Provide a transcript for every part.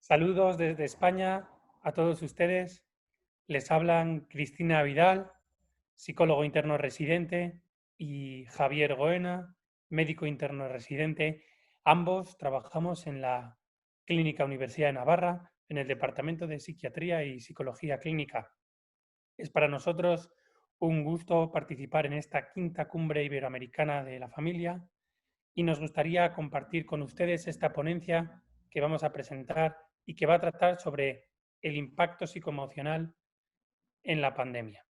Saludos desde España a todos ustedes. Les hablan Cristina Vidal, psicólogo interno residente, y Javier Goena, médico interno residente. Ambos trabajamos en la Clínica Universidad de Navarra, en el Departamento de Psiquiatría y Psicología Clínica. Es para nosotros un gusto participar en esta quinta cumbre iberoamericana de la familia y nos gustaría compartir con ustedes esta ponencia que vamos a presentar y que va a tratar sobre el impacto psicoemocional en la pandemia.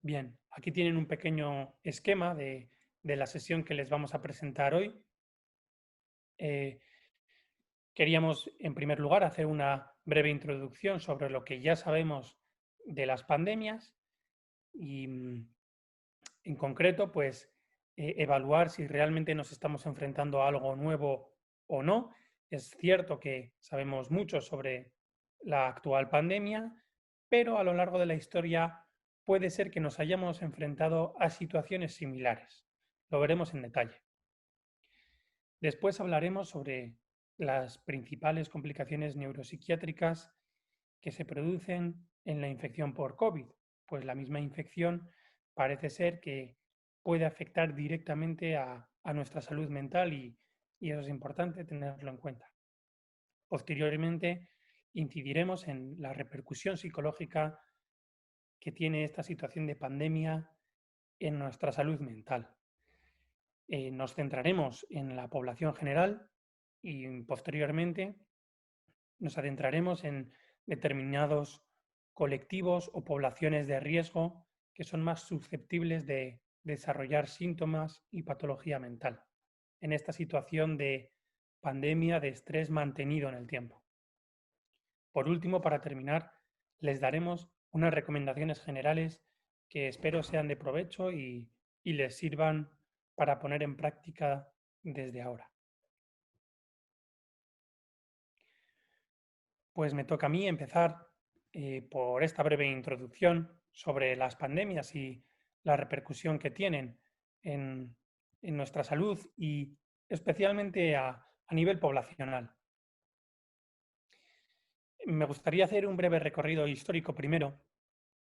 Bien, aquí tienen un pequeño esquema de la sesión que les vamos a presentar hoy. Eh, Queríamos, en primer lugar, hacer una breve introducción sobre lo que ya sabemos de las pandemias y, en concreto, pues, evaluar si realmente nos estamos enfrentando a algo nuevo o no. Es cierto que sabemos mucho sobre la actual pandemia, pero a lo largo de la historia puede ser que nos hayamos enfrentado a situaciones similares. Lo veremos en detalle. Después hablaremos sobre las principales complicaciones neuropsiquiátricas que se producen en la infección por COVID, pues la misma infección parece ser que puede afectar directamente a nuestra salud mental y eso es importante tenerlo en cuenta. Posteriormente, incidiremos en la repercusión psicológica que tiene esta situación de pandemia en nuestra salud mental. Nos centraremos en la población general y posteriormente nos adentraremos en determinados colectivos o poblaciones de riesgo que son más susceptibles de desarrollar síntomas y patología mental en esta situación de pandemia de estrés mantenido en el tiempo. Por último, para terminar, les daremos unas recomendaciones generales que espero sean de provecho y les sirvan para poner en práctica desde ahora. Pues me toca a mí empezar por esta breve introducción sobre las pandemias y la repercusión que tienen en, en nuestra salud y especialmente a nivel poblacional. Me gustaría hacer un breve recorrido histórico primero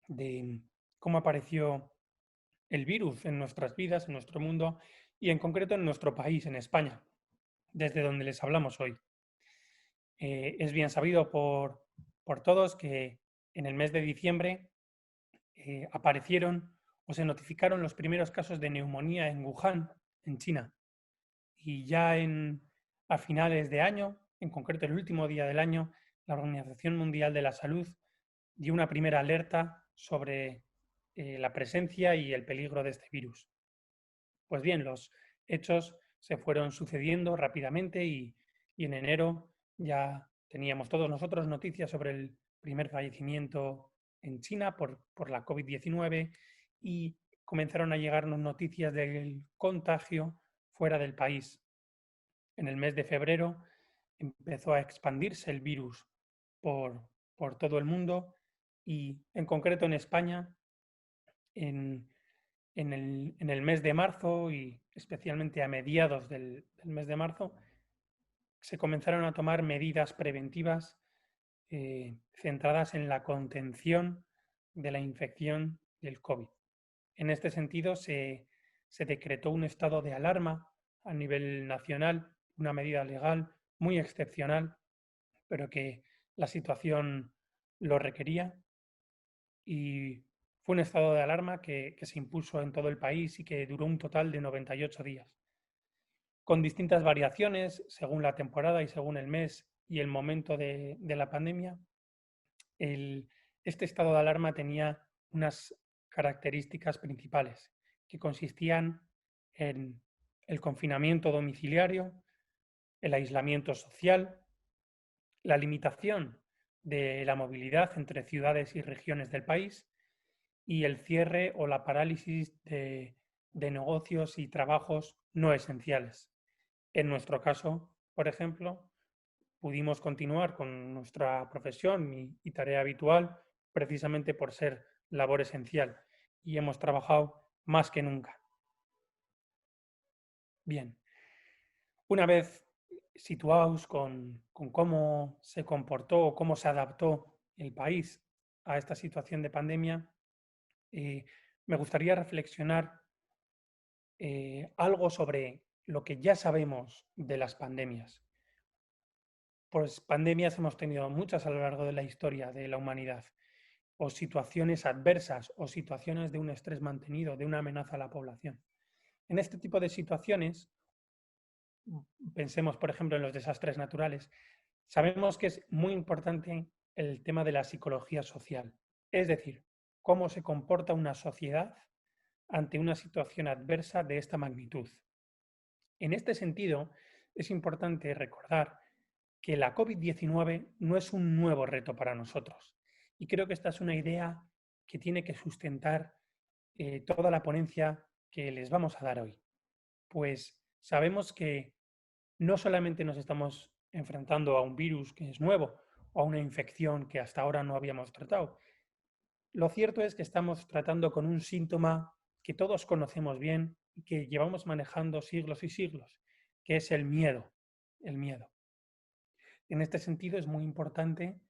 de cómo apareció el virus en nuestras vidas, en nuestro mundo y en concreto en nuestro país, en España, desde donde les hablamos hoy. Es bien sabido por todos que en el mes de diciembre aparecieron o se notificaron los primeros casos de neumonía en Wuhan, en China. Y ya a finales de año, en concreto el último día del año, la Organización Mundial de la Salud dio una primera alerta sobre la presencia y el peligro de este virus. Pues bien, los hechos se fueron sucediendo rápidamente y en enero ya teníamos todos nosotros noticias sobre el primer fallecimiento en China por la COVID-19 y comenzaron a llegarnos noticias del contagio fuera del país. En el mes de febrero empezó a expandirse el virus por, por todo el mundo y en concreto en España en, en el mes de marzo y especialmente a mediados del mes de marzo, se comenzaron a tomar medidas preventivas centradas en la contención de la infección del COVID. En este sentido, se decretó un estado de alarma a nivel nacional, una medida legal muy excepcional, pero que la situación lo requería y fue un estado de alarma que se impuso en todo el país y que duró un total de 98 días, con distintas variaciones según la temporada y según el mes y el momento de la pandemia. El, este estado de alarma tenía unas características principales que consistían en el confinamiento domiciliario, el aislamiento social, la limitación de la movilidad entre ciudades y regiones del país y el cierre o la parálisis de negocios y trabajos no esenciales. En nuestro caso, por ejemplo, pudimos continuar con nuestra profesión y tarea habitual precisamente por ser labor esencial y hemos trabajado más que nunca. Bien, una vez situados con cómo se comportó o cómo se adaptó el país a esta situación de pandemia, eh, me gustaría reflexionar algo sobre lo que ya sabemos de las pandemias. Pues pandemias hemos tenido muchas a lo largo de la historia de la humanidad, o situaciones adversas, o situaciones de un estrés mantenido, de una amenaza a la población. En este tipo de situaciones, pensemos por ejemplo en los desastres naturales, sabemos que es muy importante el tema de la psicología social, es decir, cómo se comporta una sociedad ante una situación adversa de esta magnitud. En este sentido, es importante recordar que la COVID-19 no es un nuevo reto para nosotros. Y creo que esta es una idea que tiene que sustentar toda la ponencia que les vamos a dar hoy. Pues sabemos que no solamente nos estamos enfrentando a un virus que es nuevo o a una infección que hasta ahora no habíamos tratado. Lo cierto es que estamos tratando con un síntoma que todos conocemos bien y que llevamos manejando siglos y siglos, que es el miedo. El miedo. En este sentido es muy importante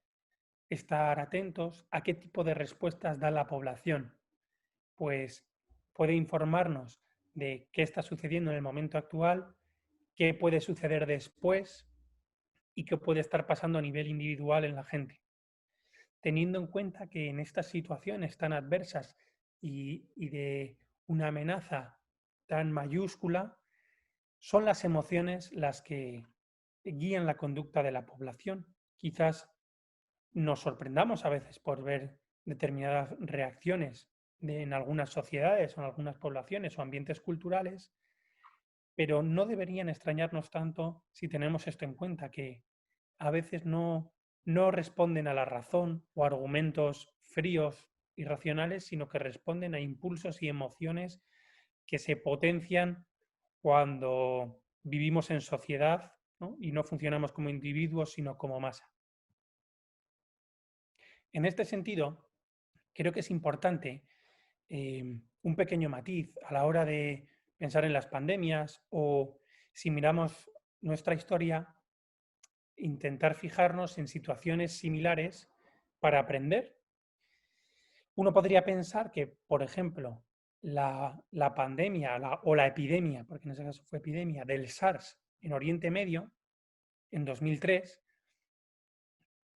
estar atentos a qué tipo de respuestas da la población, pues puede informarnos de qué está sucediendo en el momento actual, qué puede suceder después y qué puede estar pasando a nivel individual en la gente. Teniendo en cuenta que en estas situaciones tan adversas y de una amenaza tan mayúscula, son las emociones las que guían la conducta de la población. Quizás nos sorprendamos a veces por ver determinadas reacciones en algunas sociedades o en algunas poblaciones o ambientes culturales, pero no deberían extrañarnos tanto si tenemos esto en cuenta, que a veces no responden a la razón o argumentos fríos y racionales, sino que responden a impulsos y emociones que se potencian cuando vivimos en sociedad, ¿no? Y no funcionamos como individuos, sino como masa. En este sentido, creo que es importante un pequeño matiz a la hora de pensar en las pandemias o si miramos nuestra historia, intentar fijarnos en situaciones similares para aprender. Uno podría pensar que, por ejemplo, la pandemia o la epidemia, porque en ese caso fue epidemia, del SARS en Oriente Medio, en 2003,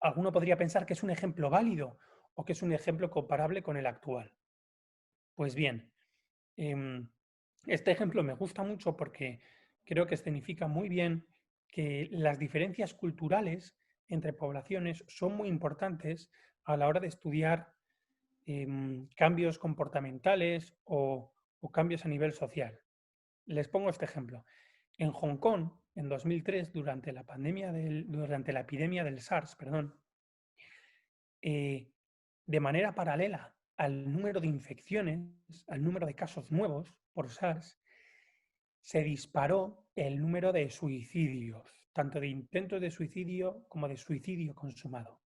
alguno podría pensar que es un ejemplo válido o que es un ejemplo comparable con el actual. Pues bien, em, este ejemplo me gusta mucho porque creo que escenifica muy bien que las diferencias culturales entre poblaciones son muy importantes a la hora de estudiar cambios comportamentales o cambios a nivel social. Les pongo este ejemplo. En Hong Kong, en 2003, durante la epidemia del SARS, perdón, eh, de manera paralela al número de infecciones, al número de casos nuevos por SARS, se disparó el número de suicidios, tanto de intentos de suicidio como de suicidio consumado.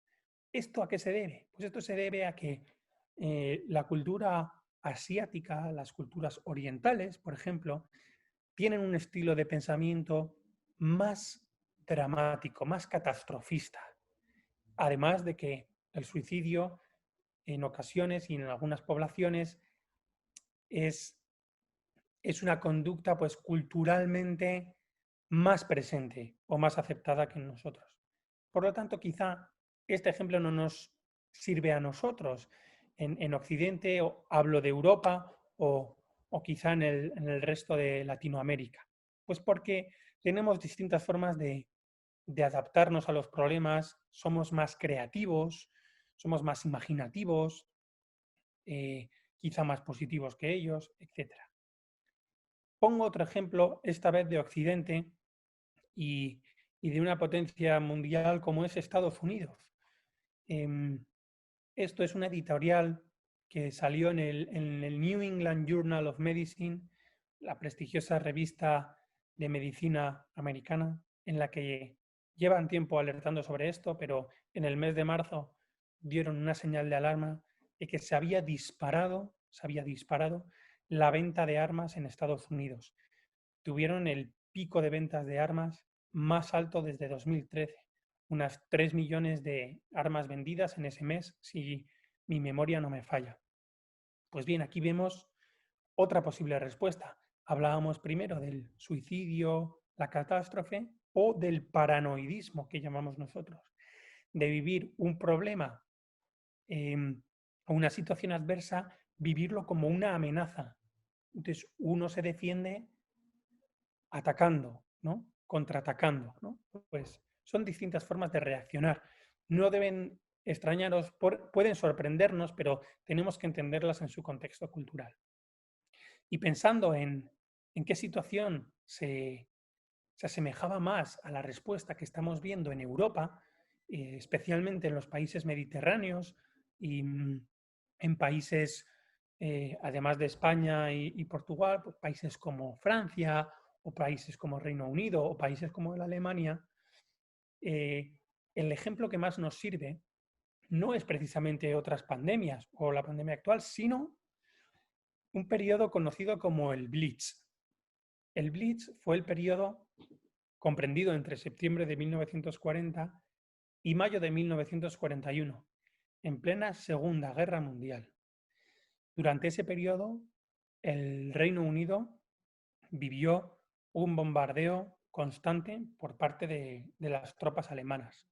¿Esto a qué se debe? Pues esto se debe a que la cultura asiática, las culturas orientales, por ejemplo, tienen un estilo de pensamiento más dramático, más catastrofista. Además de que el suicidio en ocasiones y en algunas poblaciones es es una conducta pues culturalmente más presente o más aceptada que en nosotros. Por lo tanto, quizá este ejemplo no nos sirve a nosotros en Occidente, o hablo de Europa o quizá en el resto de Latinoamérica. Pues porque tenemos distintas formas de adaptarnos a los problemas, somos más creativos, somos más imaginativos, quizá más positivos que ellos, etcétera. Pongo otro ejemplo, esta vez de Occidente y, y de una potencia mundial como es Estados Unidos. Em, Esto es una editorial que salió en el New England Journal of Medicine, la prestigiosa revista de medicina americana, en la que llevan tiempo alertando sobre esto, pero en el mes de marzo dieron una señal de alarma de que se había disparado la venta de armas en Estados Unidos. Tuvieron el pico de ventas de armas más alto desde 2013. Unas 3 millones de armas vendidas en ese mes, si mi memoria no me falla. Pues bien, aquí vemos otra posible respuesta. Hablábamos primero del suicidio, la catástrofe o del paranoidismo que llamamos nosotros, de vivir un problema o una situación adversa, vivirlo como una amenaza. Entonces uno se defiende atacando, ¿no? Contraatacando, ¿no? Pues son distintas formas de reaccionar. No deben extrañaros, pueden sorprendernos, pero tenemos que entenderlas en su contexto cultural. Y pensando en qué situación se asemejaba más a la respuesta que estamos viendo en Europa, especialmente en los países mediterráneos y en países, además de España y Portugal, pues países como Francia o países como Reino Unido o países como la Alemania, el ejemplo que más nos sirve no es precisamente otras pandemias o la pandemia actual, sino un periodo conocido como el Blitz. El Blitz fue el periodo comprendido entre septiembre de 1940 y mayo de 1941, en plena Segunda Guerra Mundial. Durante ese periodo, el Reino Unido vivió un bombardeo constante por parte de las tropas alemanas.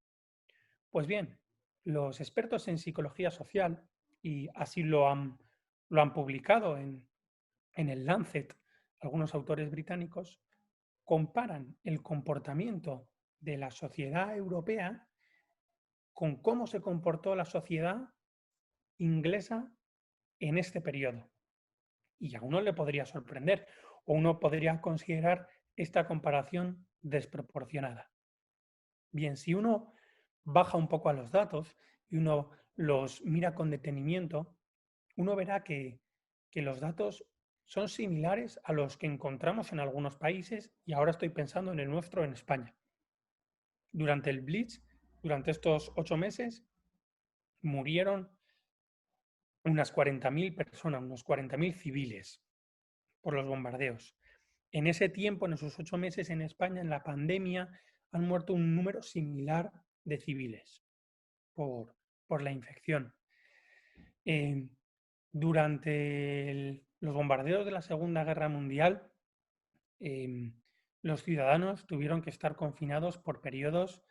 Pues bien, los expertos en psicología social, y así lo han publicado en el Lancet algunos autores británicos, comparan el comportamiento de la sociedad europea con cómo se comportó la sociedad inglesa en este periodo. Y a uno le podría sorprender o uno podría considerar esta comparación desproporcionada. Bien, si uno baja un poco a los datos y uno los mira con detenimiento, uno verá que los datos son similares a los que encontramos en algunos países y ahora estoy pensando en el nuestro en España. Durante el Blitz, durante estos 8 meses, murieron unas 40.000 personas, unos 40.000 civiles por los bombardeos. En ese tiempo, en esos 8 meses en España, en la pandemia, han muerto un número similar de civiles por la infección. Eh, durante los bombardeos de la Segunda Guerra Mundial, los ciudadanos tuvieron que estar confinados por periodos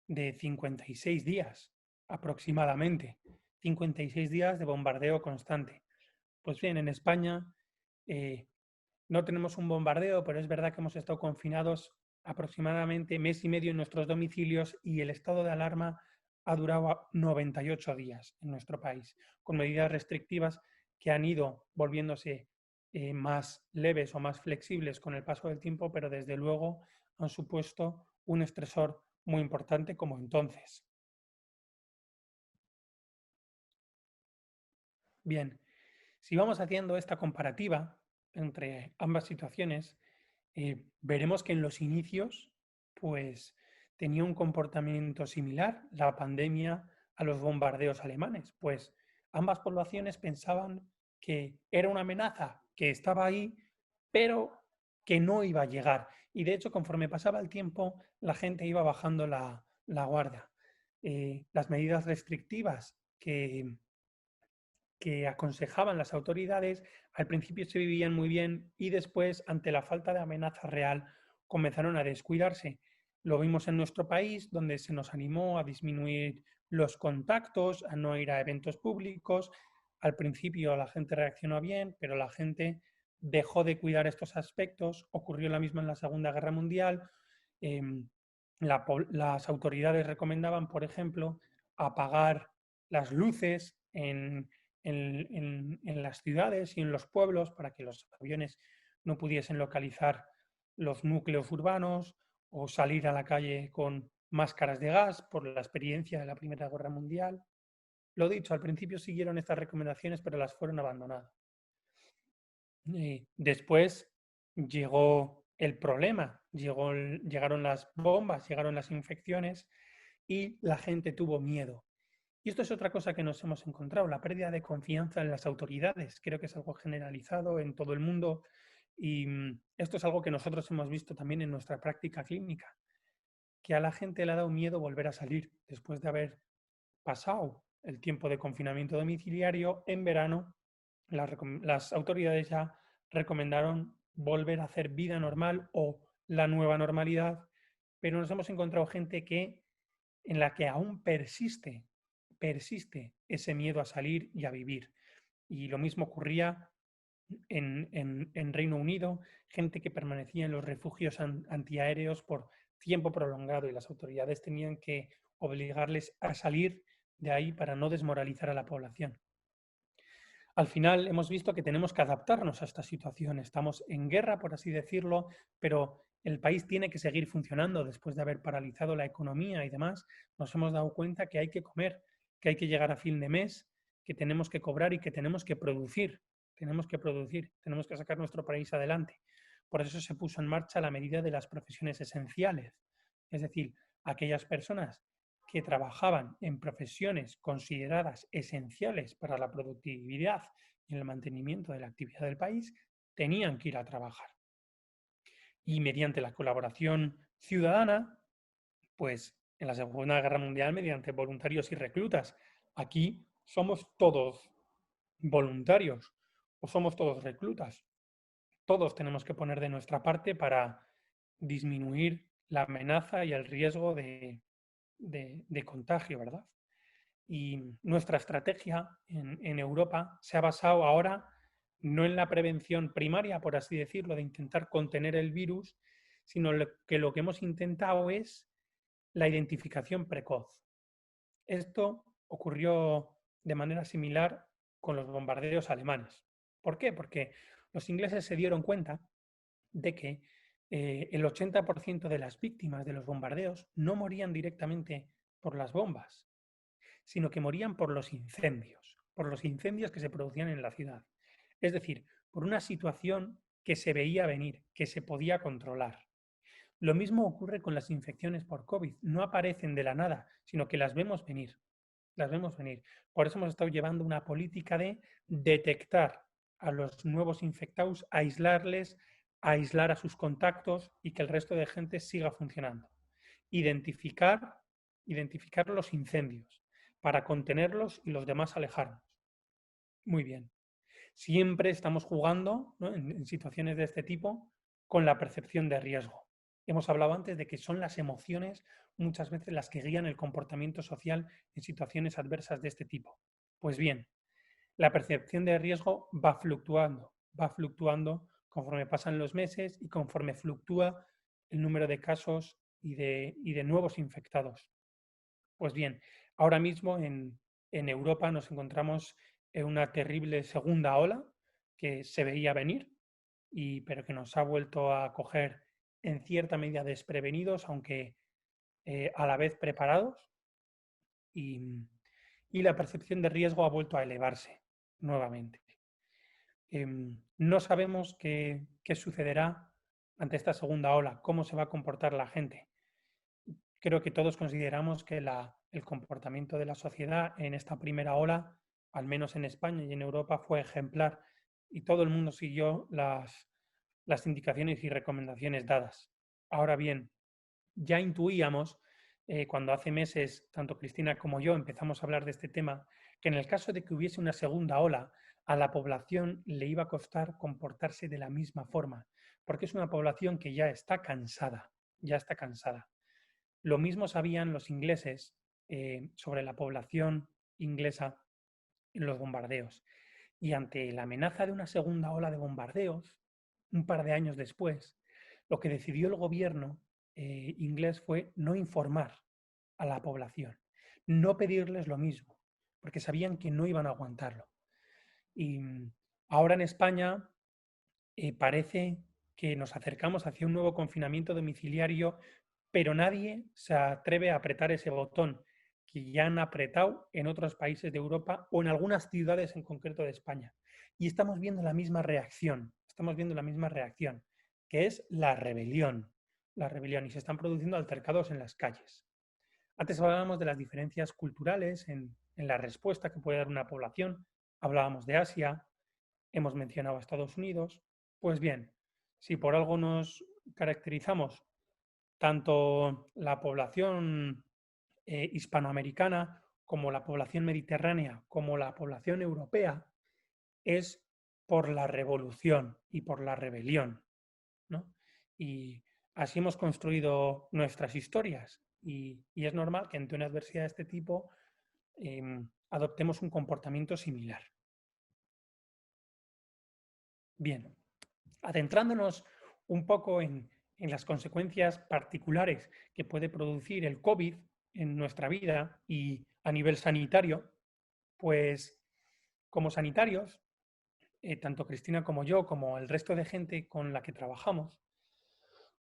de 56 días aproximadamente. 56 días de bombardeo constante. Pues bien, en España no tenemos un bombardeo, pero es verdad que hemos estado confinados aproximadamente mes y medio en nuestros domicilios y el estado de alarma ha durado 98 días en nuestro país, con medidas restrictivas que han ido volviéndose más leves o más flexibles con el paso del tiempo, pero desde luego han supuesto un estresor muy importante como entonces. Bien, si vamos haciendo esta comparativa entre ambas situaciones, veremos que en los inicios, pues tenía un comportamiento similar la pandemia a los bombardeos alemanes, pues ambas poblaciones pensaban que era una amenaza que estaba ahí, pero que no iba a llegar. Y de hecho, conforme pasaba el tiempo, la gente iba bajando la guardia. Las medidas restrictivas que aconsejaban las autoridades, al principio se vivían muy bien y después, ante la falta de amenaza real, comenzaron a descuidarse. Lo vimos en nuestro país, donde se nos animó a disminuir los contactos, a no ir a eventos públicos. Al principio la gente reaccionó bien, pero la gente dejó de cuidar estos aspectos. Ocurrió lo mismo en la Segunda Guerra Mundial. Em, las autoridades recomendaban, por ejemplo, apagar las luces en las ciudades y en los pueblos para que los aviones no pudiesen localizar los núcleos urbanos o salir a la calle con máscaras de gas por la experiencia de la Primera Guerra Mundial. Lo dicho, al principio siguieron estas recomendaciones, pero las fueron abandonando. Después llegó el problema, llegaron las bombas, llegaron las infecciones y la gente tuvo miedo. Y esto es otra cosa que nos hemos encontrado, la pérdida de confianza en las autoridades. Creo que es algo generalizado en todo el mundo y esto es algo que nosotros hemos visto también en nuestra práctica clínica. que a la gente le ha dado miedo volver a salir después de haber pasado el tiempo de confinamiento domiciliario. En verano, las autoridades ya recomendaron volver a hacer vida normal o la nueva normalidad, pero nos hemos encontrado gente en la que aún persiste ese miedo a salir y a vivir. Y lo mismo ocurría en Reino Unido, gente que permanecía en los refugios antiaéreos por tiempo prolongado y las autoridades tenían que obligarles a salir de ahí para no desmoralizar a la población. Al final hemos visto que tenemos que adaptarnos a esta situación. Estamos en guerra, por así decirlo, pero el país tiene que seguir funcionando después de haber paralizado la economía y demás. Nos hemos dado cuenta que hay que comer, que hay que llegar a fin de mes, que tenemos que cobrar y que tenemos que producir. Tenemos que producir, tenemos que sacar nuestro país adelante. Por eso se puso en marcha la medida de las profesiones esenciales. Es decir, aquellas personas que trabajaban en profesiones consideradas esenciales para la productividad y el mantenimiento de la actividad del país, tenían que ir a trabajar. Y mediante la colaboración ciudadana, pues en la Segunda Guerra Mundial, mediante voluntarios y reclutas, aquí somos todos voluntarios o somos todos reclutas. Todos tenemos que poner de nuestra parte para disminuir la amenaza y el riesgo de contagio, ¿verdad? Y nuestra estrategia en Europa se ha basado ahora no en la prevención primaria, por así decirlo, de intentar contener el virus, sino que lo que hemos intentado es la identificación precoz. Esto ocurrió de manera similar con los bombardeos alemanes. ¿Por qué? Porque los ingleses se dieron cuenta de que el 80% de las víctimas de los bombardeos no morían directamente por las bombas, sino que morían por los incendios que se producían en la ciudad. Es decir, por una situación que se veía venir, que se podía controlar. Lo mismo ocurre con las infecciones por COVID. No aparecen de la nada, sino que las vemos venir. Las vemos venir. Por eso hemos estado llevando una política de detectar a los nuevos infectados, aislarles, aislar a sus contactos y que el resto de gente siga funcionando. Identificar los incendios para contenerlos y los demás alejarnos. Muy bien. Siempre estamos jugando, ¿no?, en situaciones de este tipo con la percepción de riesgo. Hemos hablado antes de que son las emociones muchas veces las que guían el comportamiento social en situaciones adversas de este tipo. Pues bien, la percepción de riesgo va fluctuando conforme pasan los meses y conforme fluctúa el número de casos y de nuevos infectados. Pues bien, ahora mismo en Europa nos encontramos en una terrible segunda ola que se veía venir, pero que nos ha vuelto a coger en cierta medida desprevenidos, aunque a la vez preparados, y, y la percepción de riesgo ha vuelto a elevarse nuevamente. No sabemos qué sucederá ante esta segunda ola, cómo se va a comportar la gente. Creo que todos consideramos que el comportamiento de la sociedad en esta primera ola, al menos en España y en Europa, fue ejemplar y todo el mundo siguió las indicaciones y recomendaciones dadas. Ahora bien, ya intuíamos, cuando hace meses tanto Cristina como yo empezamos a hablar de este tema, que en el caso de que hubiese una segunda ola, a la población le iba a costar comportarse de la misma forma, porque es una población que ya está cansada, ya está cansada. Lo mismo sabían los ingleses sobre la población inglesa en los bombardeos. Y ante la amenaza de una segunda ola de bombardeos, un par de años después, lo que decidió el gobierno inglés fue no informar a la población, no pedirles lo mismo, porque sabían que no iban a aguantarlo. Y ahora en España parece que nos acercamos hacia un nuevo confinamiento domiciliario, pero nadie se atreve a apretar ese botón que ya han apretado en otros países de Europa o en algunas ciudades en concreto de España. Y estamos viendo la misma reacción, que es la rebelión, y se están produciendo altercados en las calles. Antes hablábamos de las diferencias culturales en la respuesta que puede dar una población, hablábamos de Asia, hemos mencionado a Estados Unidos. Pues bien, si por algo nos caracterizamos Tanto la población hispanoamericana como la población mediterránea, como la población europea, es por la revolución y por la rebelión, ¿no? Y así hemos construido nuestras historias y es normal que ante una adversidad de este tipo adoptemos un comportamiento similar. Bien, adentrándonos un poco en las consecuencias particulares que puede producir el COVID en nuestra vida y a nivel sanitario, pues como sanitarios, tanto Cristina como yo, como el resto de gente con la que trabajamos,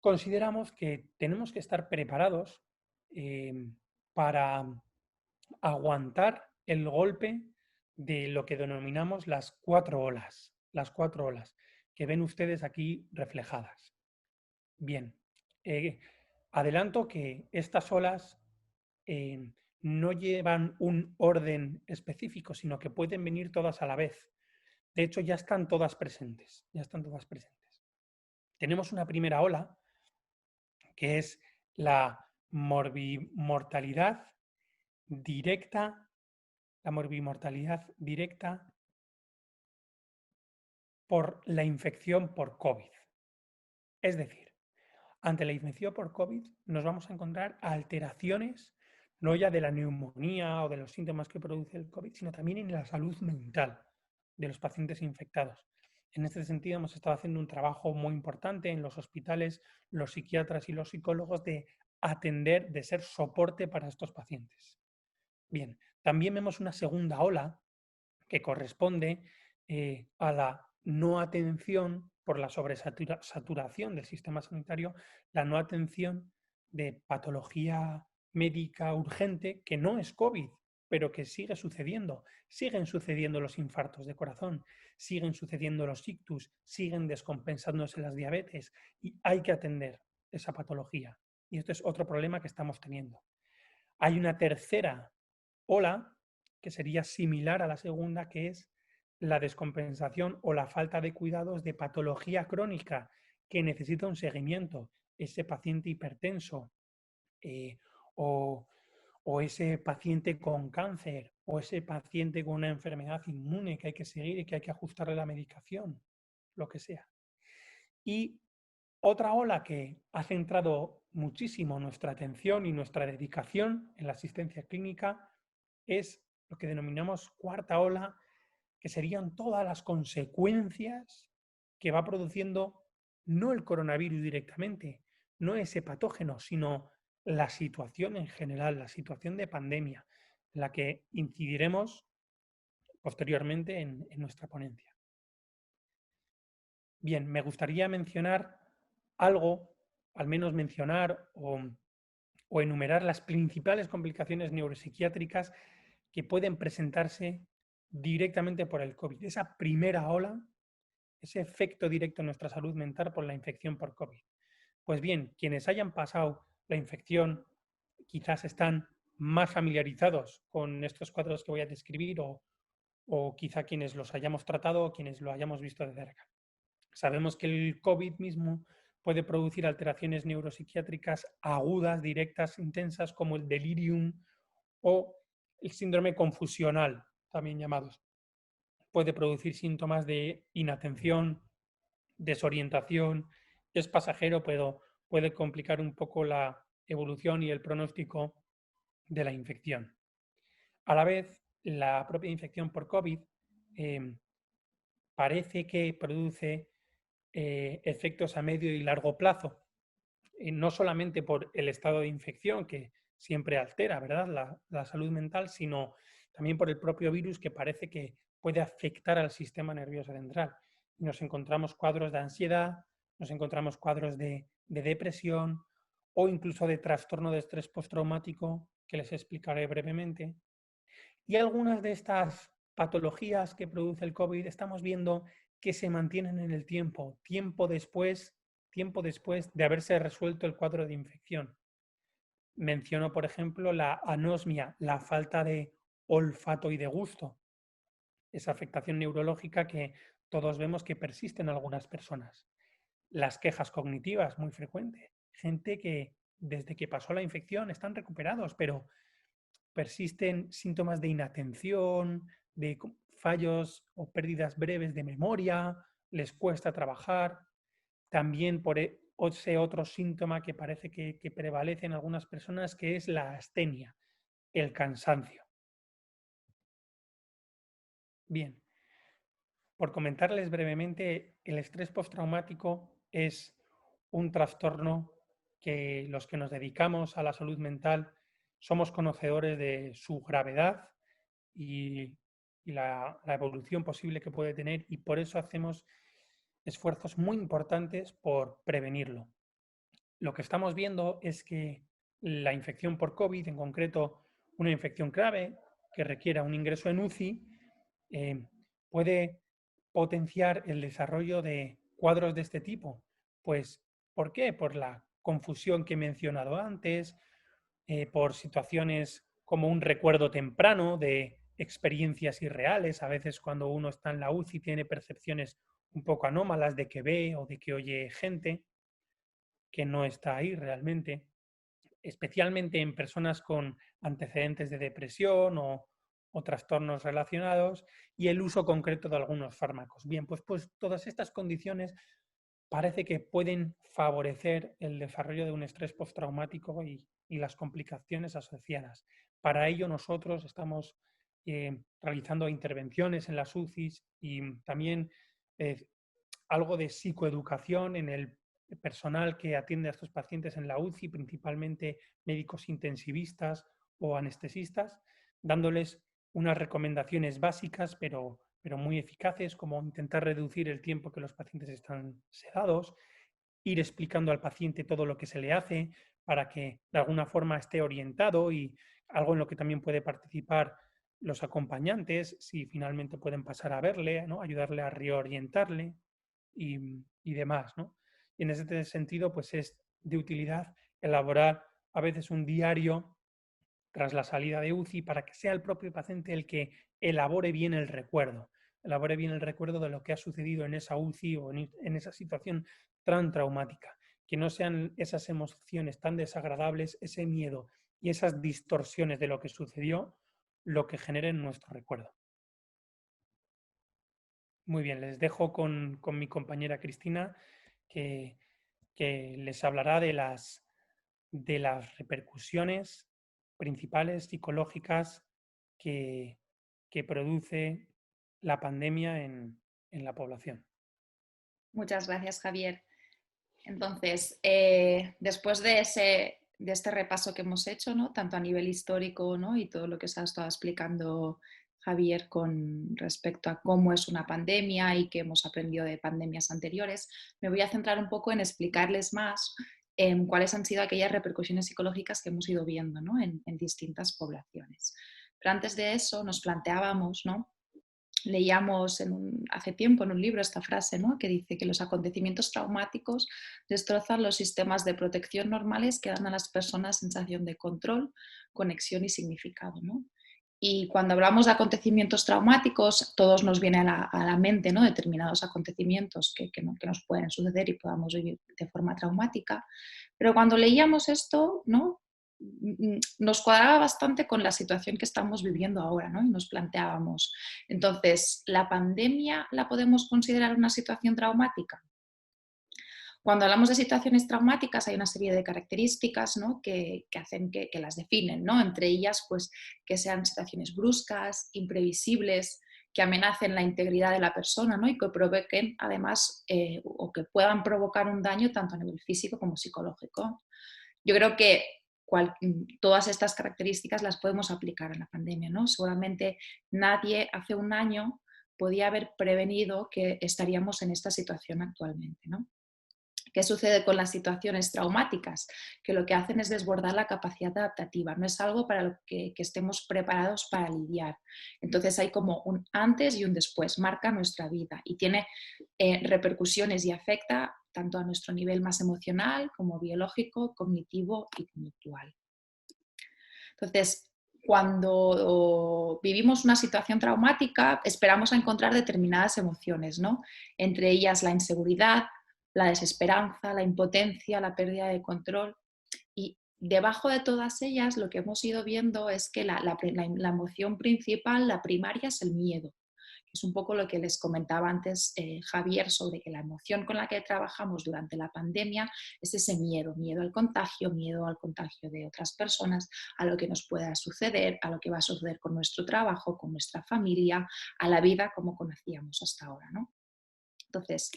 consideramos que tenemos que estar preparados para aguantar el golpe de lo que denominamos las cuatro olas que ven ustedes aquí reflejadas. Bien, eh, adelanto que estas olas eh, no llevan un orden específico, sino que pueden venir todas a la vez. De hecho, ya están todas presentes, ya están todas presentes. Tenemos una primera ola, que es la morbimortalidad directa, la morbimortalidad directa por la infección por COVID. Es decir, ante la infección por COVID nos vamos a encontrar alteraciones no ya de la neumonía o de los síntomas que produce el COVID, sino también en la salud mental de los pacientes infectados. En este sentido, hemos estado haciendo un trabajo muy importante en los hospitales, los psiquiatras y los psicólogos de atender, de ser soporte para estos pacientes. Bien, también vemos una segunda ola que corresponde a la no atención por la sobresaturación del sistema sanitario, la no atención de patología médica urgente que no es COVID, pero que sigue sucediendo. Siguen sucediendo los infartos de corazón, siguen sucediendo los ictus, siguen descompensándose las diabetes y hay que atender esa patología. Y esto es otro problema que estamos teniendo. Hay una tercera ola que sería similar a la segunda, que es la descompensación o la falta de cuidados de patología crónica que necesita un seguimiento. Ese paciente hipertenso eh, o, o ese paciente con cáncer o ese paciente con una enfermedad inmune que hay que seguir y que hay que ajustarle la medicación, lo que sea. Y otra ola que ha centrado muchísimo nuestra atención y nuestra dedicación en la asistencia clínica es lo que denominamos cuarta ola, que serían todas las consecuencias que va produciendo no el coronavirus directamente, no ese patógeno, sino la situación en general, la situación de pandemia, en la que incidiremos posteriormente en nuestra ponencia. Bien, me gustaría mencionar algo, al menos mencionar o enumerar las principales complicaciones neuropsiquiátricas que pueden presentarse directamente por el COVID. Esa primera ola, ese efecto directo en nuestra salud mental por la infección por COVID. Pues bien, quienes hayan pasado la infección quizás están más familiarizados con estos cuadros que voy a describir o quizá quienes los hayamos tratado o quienes lo hayamos visto de cerca. Sabemos que el COVID mismo puede producir alteraciones neuropsiquiátricas agudas, directas, intensas, como el delirium o el síndrome confusional, también llamados. Puede producir síntomas de inatención, desorientación, es pasajero, pero puede complicar un poco la evolución y el pronóstico de la infección. A la vez, la propia infección por COVID parece que produce efectos a medio y largo plazo, no solamente por el estado de infección que siempre altera, ¿verdad?, la salud mental, sino también por el propio virus que parece que puede afectar al sistema nervioso central. Nos encontramos cuadros de ansiedad, nos encontramos cuadros de depresión o incluso de trastorno de estrés postraumático, que les explicaré brevemente. Y algunas de estas patologías que produce el COVID estamos viendo que se mantienen en el tiempo después de haberse resuelto el cuadro de infección. Menciono, por ejemplo, la anosmia, la falta de olfato y de gusto, esa afectación neurológica que todos vemos que persiste en algunas personas. Las quejas cognitivas, muy frecuente. Gente que desde que pasó la infección están recuperados, pero persisten síntomas de inatención, de fallos o pérdidas breves de memoria, les cuesta trabajar. También por ese otro síntoma que parece que prevalece en algunas personas, que es la astenia, el cansancio. Bien, por comentarles brevemente, el estrés postraumático es un trastorno que los que nos dedicamos a la salud mental somos conocedores de su gravedad y, la evolución posible que puede tener, y por eso hacemos esfuerzos muy importantes por prevenirlo. Lo que estamos viendo es que la infección por COVID, en concreto una infección grave que requiera un ingreso en UCI, eh, puede potenciar el desarrollo de cuadros de este tipo. Pues, ¿por qué? Por la confusión que he mencionado antes, por situaciones como un recuerdo temprano de experiencias irreales. A veces cuando uno está en la UCI tiene percepciones un poco anómalas de que ve o de que oye gente que no está ahí realmente, especialmente en personas con antecedentes de depresión o trastornos relacionados, y el uso concreto de algunos fármacos. Bien, pues todas estas condiciones parece que pueden favorecer el desarrollo de un estrés postraumático y las complicaciones asociadas. Para ello nosotros estamos realizando intervenciones en las UCIs y también eh, algo de psicoeducación en el personal que atiende a estos pacientes en la UCI, principalmente médicos intensivistas o anestesistas, dándoles unas recomendaciones básicas, pero muy eficaces, como intentar reducir el tiempo que los pacientes están sedados, ir explicando al paciente todo lo que se le hace para que de alguna forma esté orientado, y algo en lo que también puede participar los acompañantes, si finalmente pueden pasar a verle, ¿no? Ayudarle a reorientarle y demás, ¿no? Y en ese sentido, pues es de utilidad elaborar a veces un diario tras la salida de UCI para que sea el propio paciente el que elabore bien el recuerdo de lo que ha sucedido en esa UCI o en esa situación tan traumática, que no sean esas emociones tan desagradables, ese miedo y esas distorsiones de lo que sucedió lo que generen nuestro recuerdo. Muy bien, les dejo con mi compañera Cristina, que, que les hablará de las repercusiones principales psicológicas que, que produce la pandemia en la población. Muchas gracias, Javier. Entonces, después de este repaso que hemos hecho, ¿no? Tanto a nivel histórico, ¿no? Y todo lo que se ha estado explicando Javier con respecto a cómo es una pandemia y qué hemos aprendido de pandemias anteriores, me voy a centrar un poco en explicarles más cuáles han sido aquellas repercusiones psicológicas que hemos ido viendo, ¿no? En distintas poblaciones. Pero antes de eso nos planteábamos, ¿no? Leíamos hace tiempo en un libro esta frase, ¿no? Que dice que los acontecimientos traumáticos destrozan los sistemas de protección normales que dan a las personas sensación de control, conexión y significado, ¿no? Y cuando hablamos de acontecimientos traumáticos, todos nos viene a la mente, ¿no? Determinados acontecimientos que nos pueden suceder y podamos vivir de forma traumática. Pero cuando leíamos esto, ¿no? Nos cuadraba bastante con la situación que estamos viviendo ahora, ¿no? Y nos planteábamos, entonces, ¿la pandemia la podemos considerar una situación traumática? Cuando hablamos de situaciones traumáticas hay una serie de características, ¿no? que hacen que las definen, ¿no? Entre ellas, pues, que sean situaciones bruscas, imprevisibles, que amenacen la integridad de la persona, ¿no? Y que provoquen, además, o que puedan provocar un daño tanto a nivel físico como psicológico. Yo creo que todas estas características las podemos aplicar a la pandemia, ¿no? Seguramente nadie hace un año podía haber prevenido que estaríamos en esta situación actualmente, ¿no? ¿Qué sucede con las situaciones traumáticas? Que lo que hacen es desbordar la capacidad adaptativa, no es algo para lo que estemos preparados para lidiar. Entonces hay como un antes y un después, marca nuestra vida y tiene repercusiones y afecta tanto a nuestro nivel más emocional como biológico, cognitivo y conductual. Entonces, cuando vivimos una situación traumática, esperamos encontrar determinadas emociones, ¿no? Entre ellas la inseguridad, la desesperanza, la impotencia, la pérdida de control. Y debajo de todas ellas lo que hemos ido viendo es que la emoción principal, la primaria, es el miedo. Es un poco lo que les comentaba antes Javier, sobre que la emoción con la que trabajamos durante la pandemia es ese miedo, miedo al contagio de otras personas, a lo que nos pueda suceder, a lo que va a suceder con nuestro trabajo, con nuestra familia, a la vida como conocíamos hasta ahora, ¿no? Entonces,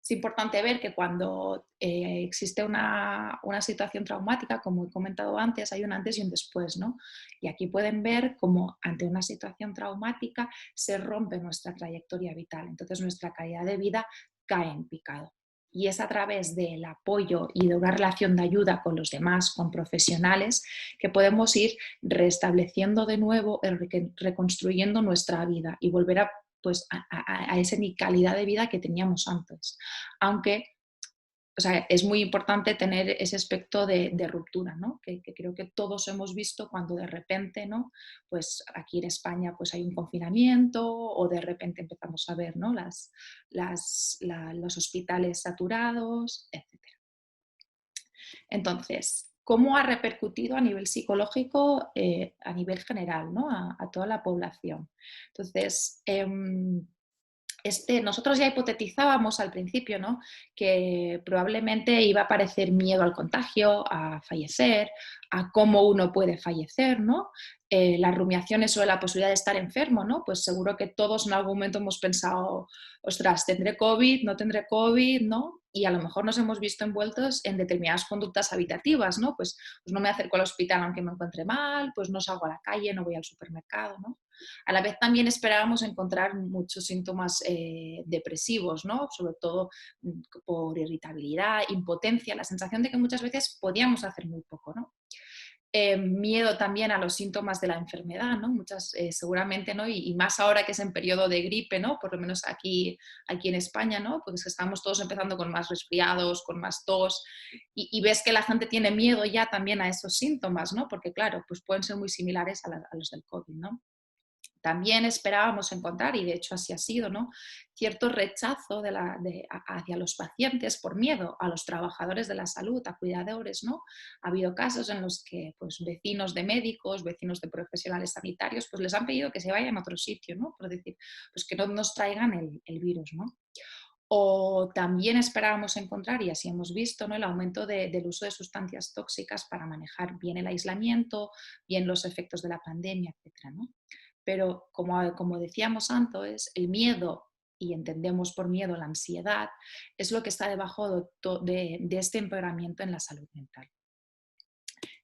es importante ver que cuando existe una situación traumática, como he comentado antes, hay un antes y un después, ¿no? Y aquí pueden ver cómo ante una situación traumática se rompe nuestra trayectoria vital. Entonces nuestra calidad de vida cae en picado. Y es a través del apoyo y de una relación de ayuda con los demás, con profesionales, que podemos ir restableciendo de nuevo, reconstruyendo nuestra vida y volver a pues a esa calidad de vida que teníamos antes. Aunque, o sea, es muy importante tener ese aspecto de ruptura, ¿no? Que creo que todos hemos visto cuando de repente, ¿no? Pues aquí en España pues hay un confinamiento o de repente empezamos a ver, ¿no? Los hospitales saturados, etc. Entonces, ¿cómo ha repercutido a nivel psicológico, a nivel general, ¿no? A toda la población? Entonces, nosotros ya hipotetizábamos al principio, ¿no? Que probablemente iba a aparecer miedo al contagio, a fallecer, a cómo uno puede fallecer, ¿no? Las rumiaciones sobre la posibilidad de estar enfermo, ¿no? Pues seguro que todos en algún momento hemos pensado, ostras, ¿tendré COVID? ¿No tendré COVID? ¿No? Y a lo mejor nos hemos visto envueltos en determinadas conductas habitativas, ¿no? Pues no me acerco al hospital aunque me encuentre mal, pues no salgo a la calle, no voy al supermercado, ¿no? A la vez también esperábamos encontrar muchos síntomas depresivos, ¿no? Sobre todo por irritabilidad, impotencia, la sensación de que muchas veces podíamos hacer muy poco, ¿no? Miedo también a los síntomas de la enfermedad, ¿no? Muchas, seguramente, ¿no? Y más ahora que es en periodo de gripe, ¿no? Por lo menos aquí en España, ¿no? Porque estamos todos empezando con más resfriados, con más tos, y ves que la gente tiene miedo ya también a esos síntomas, ¿no? Porque, claro, pues pueden ser muy similares a los del COVID, ¿no? También esperábamos encontrar, y de hecho así ha sido, ¿no? Cierto rechazo hacia los pacientes por miedo a los trabajadores de la salud, a cuidadores, ¿no? Ha habido casos en los que pues, vecinos de médicos, vecinos de profesionales sanitarios, pues les han pedido que se vayan a otro sitio, ¿no? Por decir, pues que no nos traigan el virus, ¿no? O también esperábamos encontrar, y así hemos visto, ¿no? El aumento del uso de sustancias tóxicas para manejar bien el aislamiento, bien los efectos de la pandemia, etcétera, ¿no? Pero como decíamos antes, el miedo, y entendemos por miedo la ansiedad, es lo que está debajo de este empeoramiento en la salud mental.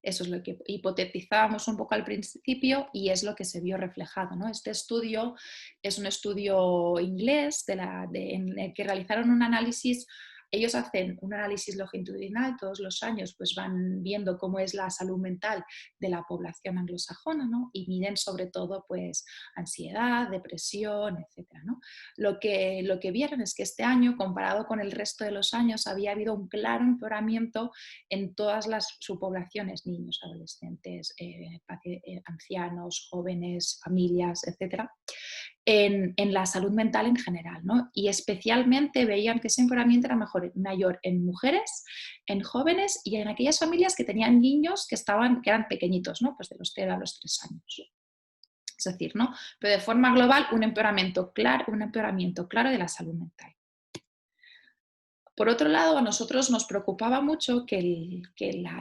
Eso es lo que hipotetizábamos un poco al principio y es lo que se vio reflejado, ¿no? Este estudio es un estudio inglés en el que realizaron un análisis. Ellos hacen un análisis longitudinal todos los años, pues van viendo cómo es la salud mental de la población anglosajona, ¿no? Y miden sobre todo pues ansiedad, depresión, etcétera, ¿no? Lo que vieron es que este año, comparado con el resto de los años, había habido un claro empeoramiento en todas las subpoblaciones, niños, adolescentes, ancianos, jóvenes, familias, etcétera, en la salud mental en general, ¿no? Y especialmente veían que ese empeoramiento era mayor en mujeres, en jóvenes y en aquellas familias que tenían niños que eran pequeñitos, ¿no? Pues de los 0 a los 3 años. Es decir, ¿no? Pero de forma global, un empeoramiento claro de la salud mental. Por otro lado, a nosotros nos preocupaba mucho que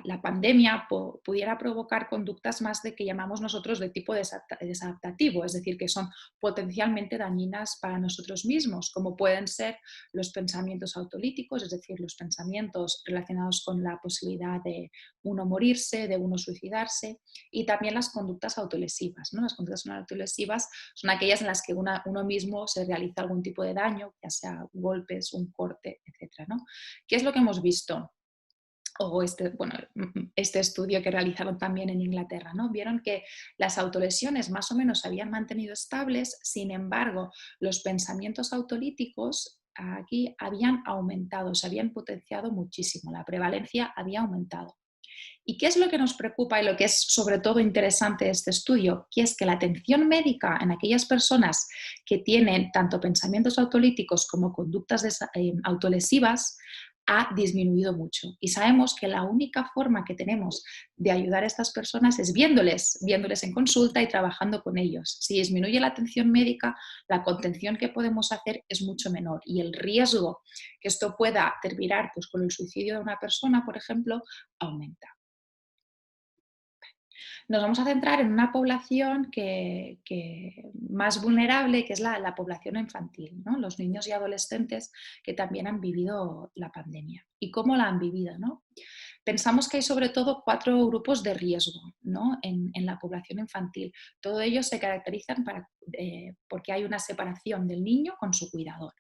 la pandemia pudiera provocar conductas más de que llamamos nosotros de tipo desadaptativo, es decir, que son potencialmente dañinas para nosotros mismos, como pueden ser los pensamientos autolíticos, es decir, los pensamientos relacionados con la posibilidad de uno morirse, de uno suicidarse, y también las conductas autolesivas, ¿no? Las conductas autolesivas son aquellas en las que uno mismo se realiza algún tipo de daño, ya sea golpes, un corte, etc., ¿no? ¿Qué es lo que hemos visto? O este estudio que realizaron también en Inglaterra, ¿no? Vieron que las autolesiones más o menos se habían mantenido estables, sin embargo, los pensamientos autolíticos aquí habían aumentado, se habían potenciado muchísimo, la prevalencia había aumentado. ¿Y qué es lo que nos preocupa y lo que es sobre todo interesante de este estudio? Que es que la atención médica en aquellas personas que tienen tanto pensamientos autolíticos como conductas autolesivas ha disminuido mucho. Y sabemos que la única forma que tenemos de ayudar a estas personas es viéndoles en consulta y trabajando con ellos. Si disminuye la atención médica, la contención que podemos hacer es mucho menor y el riesgo que esto pueda terminar pues, con el suicidio de una persona, por ejemplo, aumenta. Nos vamos a centrar en una población más vulnerable, que es la población infantil, ¿no? Los niños y adolescentes que también han vivido la pandemia. ¿Y cómo la han vivido? ¿No? Pensamos que hay sobre todo 4 grupos de riesgo, ¿no? en la población infantil. Todos ellos se caracterizan porque hay una separación del niño con su cuidador.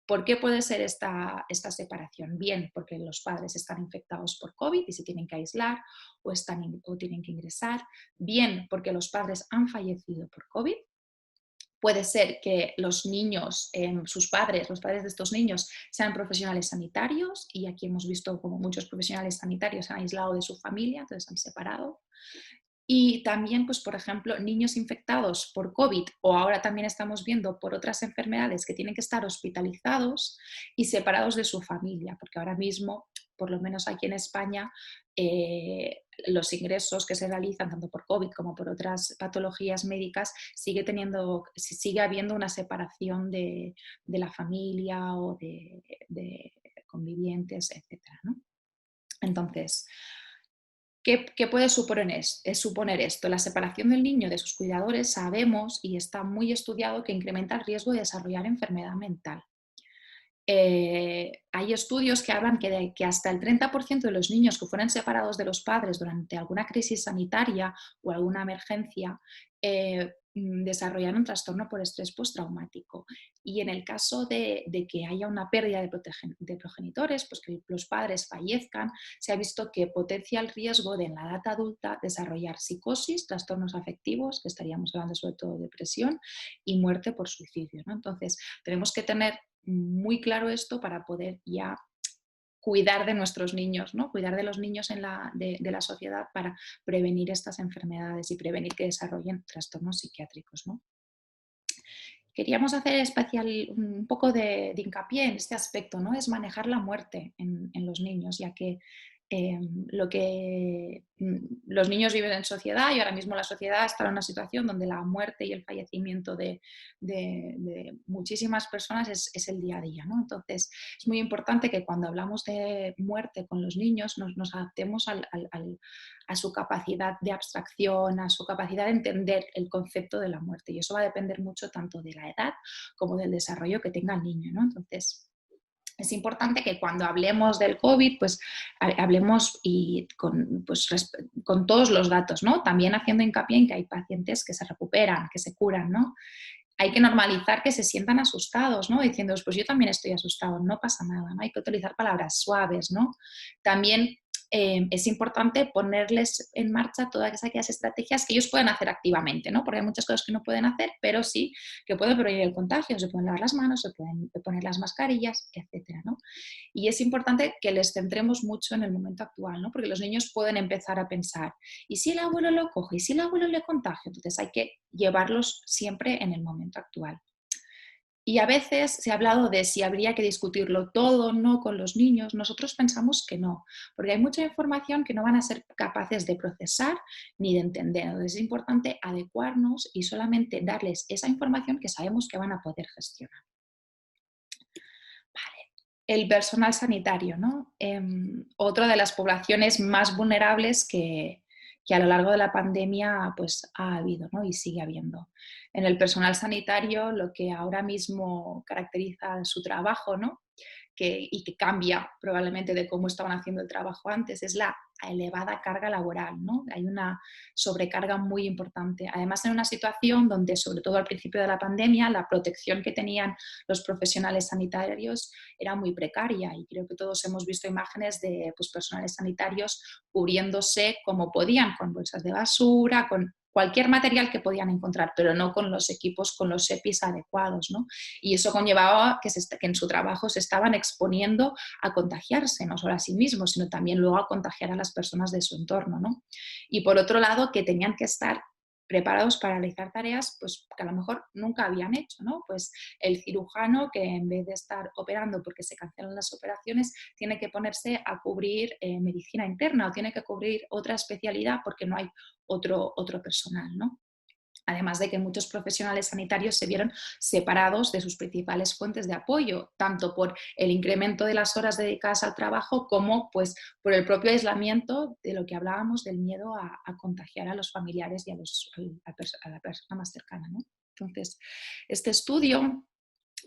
¿Por qué puede ser esta separación? Bien, porque los padres están infectados por COVID y se tienen que aislar o tienen que ingresar. Bien, porque los padres han fallecido por COVID. Puede ser que los niños, los padres de estos niños sean profesionales sanitarios y aquí hemos visto como muchos profesionales sanitarios se han aislado de su familia, entonces han separado. Y también, pues, por ejemplo, niños infectados por COVID o ahora también estamos viendo por otras enfermedades que tienen que estar hospitalizados y separados de su familia, porque ahora mismo, por lo menos aquí en España, los ingresos que se realizan tanto por COVID como por otras patologías médicas sigue habiendo una separación de la familia o de convivientes, etcétera, ¿no? Entonces, ¿qué puede suponer esto? La separación del niño de sus cuidadores sabemos y está muy estudiado que incrementa el riesgo de desarrollar enfermedad mental. Hay estudios que hablan que hasta el 30% de los niños que fueron separados de los padres durante alguna crisis sanitaria o alguna emergencia desarrollan un trastorno por estrés postraumático. Y en el caso de que haya una pérdida de progenitores, pues que los padres fallezcan, se ha visto que potencia el riesgo de en la edad adulta desarrollar psicosis, trastornos afectivos, que estaríamos hablando sobre todo de depresión, y muerte por suicidio, ¿no? Entonces, tenemos que tener muy claro esto para poder ya cuidar de nuestros niños, ¿no? Cuidar de los niños de la sociedad para prevenir estas enfermedades y prevenir que desarrollen trastornos psiquiátricos, ¿no? Queríamos hacer un poco de hincapié en este aspecto, ¿no? Es manejar la muerte en los niños, ya que los niños viven en sociedad y ahora mismo la sociedad está en una situación donde la muerte y el fallecimiento de muchísimas personas es el día a día, ¿no? Entonces es muy importante que cuando hablamos de muerte con los niños nos adaptemos a su capacidad de abstracción, a su capacidad de entender el concepto de la muerte y eso va a depender mucho tanto de la edad como del desarrollo que tenga el niño, ¿no? Entonces, es importante que cuando hablemos del COVID, pues hablemos con todos los datos, ¿no? También haciendo hincapié en que hay pacientes que se recuperan, que se curan, ¿no? Hay que normalizar que se sientan asustados, ¿no? Diciendo, pues yo también estoy asustado, no pasa nada, ¿no? Hay que utilizar palabras suaves, ¿no? También es importante ponerles en marcha todas aquellas estrategias que ellos pueden hacer activamente, ¿no? Porque hay muchas cosas que no pueden hacer, pero sí que pueden prevenir el contagio, se pueden lavar las manos, se pueden poner las mascarillas, etcétera, ¿no? Y es importante que les centremos mucho en el momento actual, ¿no? Porque los niños pueden empezar a pensar, ¿y si el abuelo lo coge? ¿Y si el abuelo le contagia? Entonces hay que llevarlos siempre en el momento actual. Y a veces se ha hablado de si habría que discutirlo todo o no con los niños. Nosotros pensamos que no, porque hay mucha información que no van a ser capaces de procesar ni de entender. Entonces es importante adecuarnos y solamente darles esa información que sabemos que van a poder gestionar. Vale. El personal sanitario, ¿no? Otra de las poblaciones más vulnerables que a lo largo de la pandemia pues, ha habido, ¿no? Y sigue habiendo. En el personal sanitario, lo que ahora mismo caracteriza su trabajo, ¿no? Y que cambia probablemente de cómo estaban haciendo el trabajo antes, es la elevada carga laboral, ¿no? Hay una sobrecarga muy importante. Además, en una situación donde, sobre todo al principio de la pandemia, la protección que tenían los profesionales sanitarios era muy precaria y creo que todos hemos visto imágenes de pues, personales sanitarios cubriéndose como podían, con bolsas de basura, con cualquier material que podían encontrar, pero no con los equipos, con los EPIs adecuados, ¿no? Y eso conllevaba que en su trabajo se estaban exponiendo a contagiarse, no solo a sí mismos, sino también luego a contagiar a las personas de su entorno, ¿no? Y por otro lado, que tenían que estar preparados para realizar tareas pues, que a lo mejor nunca habían hecho, ¿no? Pues el cirujano que en vez de estar operando porque se cancelan las operaciones, tiene que ponerse a cubrir medicina interna o tiene que cubrir otra especialidad porque no hay otro personal, ¿no? Además de que muchos profesionales sanitarios se vieron separados de sus principales fuentes de apoyo, tanto por el incremento de las horas dedicadas al trabajo como pues, por el propio aislamiento de lo que hablábamos del miedo a contagiar a los familiares y a la persona más cercana, ¿no? Entonces, este estudio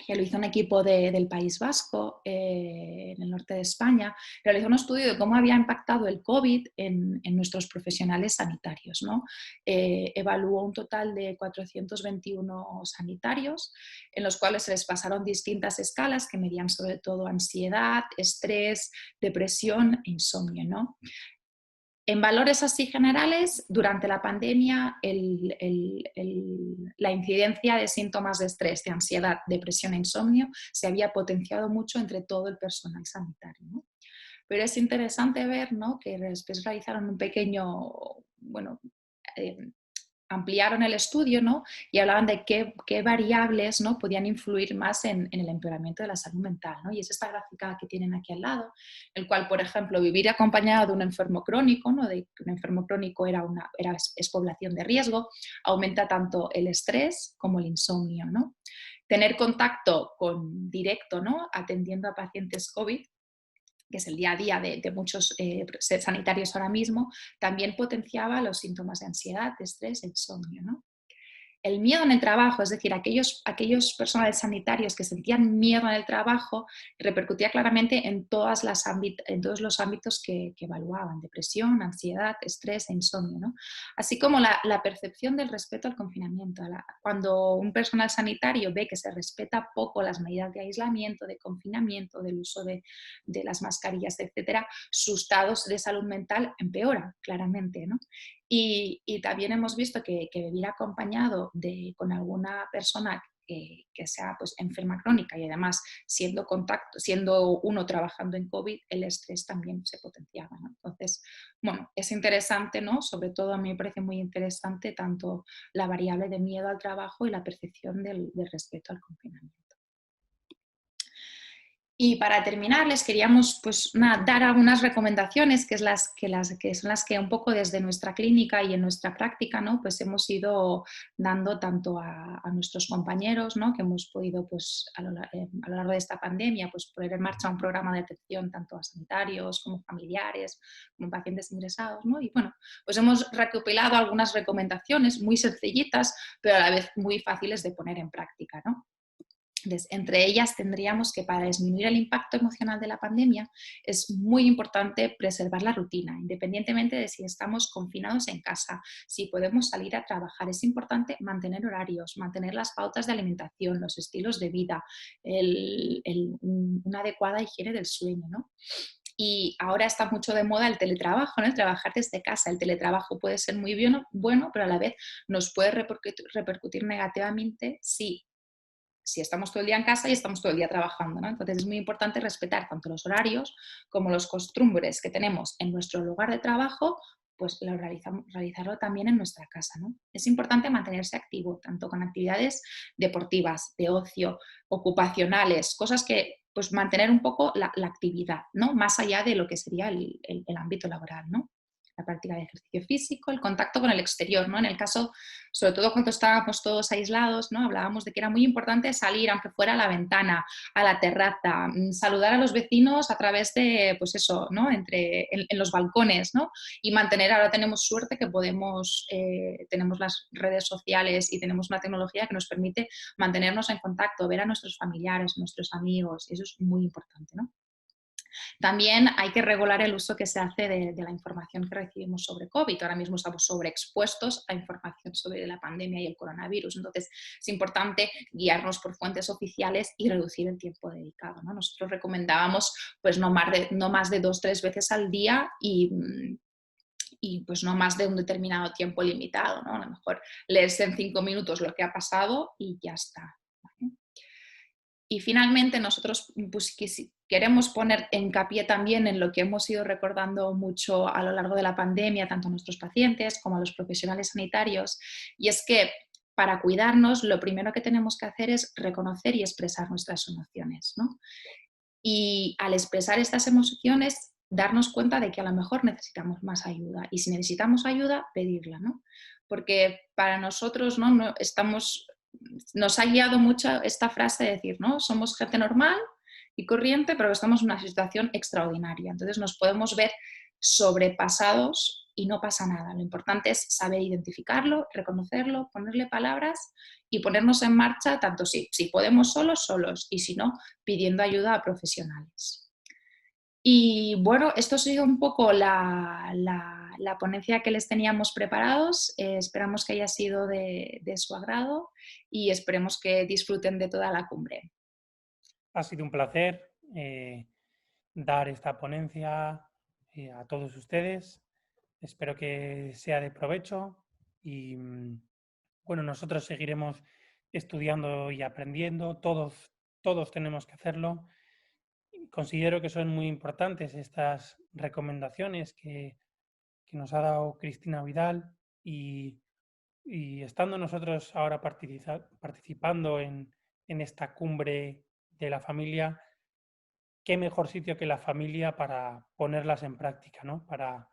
que lo hizo un equipo del País Vasco, en el norte de España, realizó un estudio de cómo había impactado el COVID en nuestros profesionales sanitarios, ¿no? Evaluó un total de 421 sanitarios, en los cuales se les pasaron distintas escalas que medían sobre todo ansiedad, estrés, depresión e insomnio, ¿no? En valores así generales, durante la pandemia, la incidencia de síntomas de estrés, de ansiedad, depresión e insomnio se había potenciado mucho entre todo el personal sanitario, ¿no? Pero es interesante ver, ¿no?, que después realizaron un pequeño, bueno, eh, ampliaron el estudio, ¿no?, y hablaban de qué variables, ¿no?, podían influir más en el empeoramiento de la salud mental, ¿no? Y es esta gráfica que tienen aquí al lado, el cual, por ejemplo, vivir acompañado de un enfermo crónico, ¿no?, de que un enfermo crónico es población de riesgo, aumenta tanto el estrés como el insomnio, ¿no? Tener contacto directo, ¿no?, atendiendo a pacientes COVID, que es el día a día de muchos sanitarios ahora mismo, también potenciaba los síntomas de ansiedad, de estrés e insomnio, ¿no? El miedo en el trabajo, es decir, aquellos personales sanitarios que sentían miedo en el trabajo, repercutía claramente en todos los ámbitos que evaluaban: depresión, ansiedad, estrés e insomnio, ¿no? Así como la percepción del respeto al confinamiento. Cuando un personal sanitario ve que se respeta poco las medidas de aislamiento, de confinamiento, del uso de las mascarillas, etcétera, sus estados de salud mental empeoran claramente, ¿no? Y también hemos visto que vivir acompañado con alguna persona que sea pues, enferma crónica y además siendo uno trabajando en COVID, el estrés también se potenciaba, ¿no? Entonces, bueno, es interesante, ¿no? Sobre todo a mí me parece muy interesante tanto la variable de miedo al trabajo y la percepción del respeto al confinamiento. Y para terminar, les queríamos pues, dar algunas recomendaciones, que son las que un poco desde nuestra clínica y en nuestra práctica, ¿no?, pues hemos ido dando tanto a nuestros compañeros, ¿no?, que hemos podido pues, a lo largo de esta pandemia pues, poner en marcha un programa de atención tanto a sanitarios como familiares, como pacientes ingresados, ¿no? Y bueno, pues hemos recopilado algunas recomendaciones muy sencillitas, pero a la vez muy fáciles de poner en práctica, ¿no? Entonces, entre ellas tendríamos que para disminuir el impacto emocional de la pandemia es muy importante preservar la rutina, independientemente de si estamos confinados en casa, si podemos salir a trabajar. Es importante mantener horarios, mantener las pautas de alimentación, los estilos de vida, una adecuada higiene del sueño, ¿no? Y ahora está mucho de moda el teletrabajo, ¿no?, el trabajar desde casa. El teletrabajo puede ser muy bueno, pero a la vez nos puede repercutir negativamente si estamos todo el día en casa y estamos todo el día trabajando, ¿no? Entonces es muy importante respetar tanto los horarios como los costumbres que tenemos en nuestro lugar de trabajo, pues realizarlo también en nuestra casa, ¿no? Es importante mantenerse activo, tanto con actividades deportivas, de ocio, ocupacionales, cosas que, pues mantener un poco la actividad, ¿no?, más allá de lo que sería el ámbito laboral, ¿no? La práctica de ejercicio físico, el contacto con el exterior, ¿no? En el caso, sobre todo cuando estábamos todos aislados, ¿no?, hablábamos de que era muy importante salir, aunque fuera a la ventana, a la terraza, saludar a los vecinos a través de, pues eso, ¿no?, en los balcones, ¿no? Y ahora tenemos suerte que tenemos las redes sociales y tenemos una tecnología que nos permite mantenernos en contacto, ver a nuestros familiares, nuestros amigos, y eso es muy importante, ¿no? También hay que regular el uso que se hace de la información que recibimos sobre COVID. Ahora mismo estamos sobreexpuestos a información sobre la pandemia y el coronavirus. Entonces, es importante guiarnos por fuentes oficiales y reducir el tiempo dedicado, ¿no? Nosotros recomendábamos pues, no más de 2 o 3 veces al día y pues no más de un determinado tiempo limitado, ¿no? A lo mejor leerse en 5 minutos lo que ha pasado y ya está, ¿vale? Y finalmente nosotros pues, queremos poner hincapié también en lo que hemos ido recordando mucho a lo largo de la pandemia, tanto a nuestros pacientes como a los profesionales sanitarios, y es que para cuidarnos lo primero que tenemos que hacer es reconocer y expresar nuestras emociones, ¿no? Y al expresar estas emociones, darnos cuenta de que a lo mejor necesitamos más ayuda. Y si necesitamos ayuda, pedirla, ¿no? Porque para nosotros, ¿no? Nos ha guiado mucho esta frase de decir, ¿no? Somos gente normal y corriente, pero estamos en una situación extraordinaria. Entonces nos podemos ver sobrepasados y no pasa nada. Lo importante es saber identificarlo, reconocerlo, ponerle palabras y ponernos en marcha, tanto si podemos solos, solos, y si no, pidiendo ayuda a profesionales. Y bueno, esto ha sido un poco la ponencia que les teníamos preparados. Esperamos que haya sido de su agrado y esperemos que disfruten de toda la cumbre. Ha sido un placer dar esta ponencia a todos ustedes. Espero que sea de provecho y bueno, nosotros seguiremos estudiando y aprendiendo. Todos tenemos que hacerlo. Considero que son muy importantes estas recomendaciones que nos ha dado Cristina Vidal y estando nosotros ahora participando en esta cumbre de la familia, qué mejor sitio que la familia para ponerlas en práctica, ¿no? Para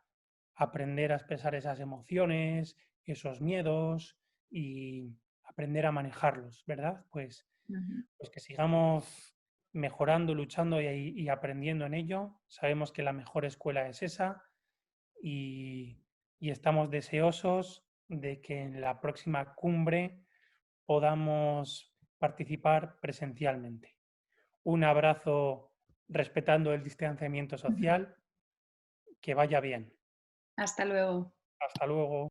aprender a expresar esas emociones, esos miedos y aprender a manejarlos, ¿verdad? Ujú. Pues que sigamos mejorando, luchando y aprendiendo en ello. Sabemos que la mejor escuela es esa y, y estamos deseosos de que en la próxima cumbre podamos participar presencialmente. Un abrazo respetando el distanciamiento social. Que vaya bien. Hasta luego. Hasta luego.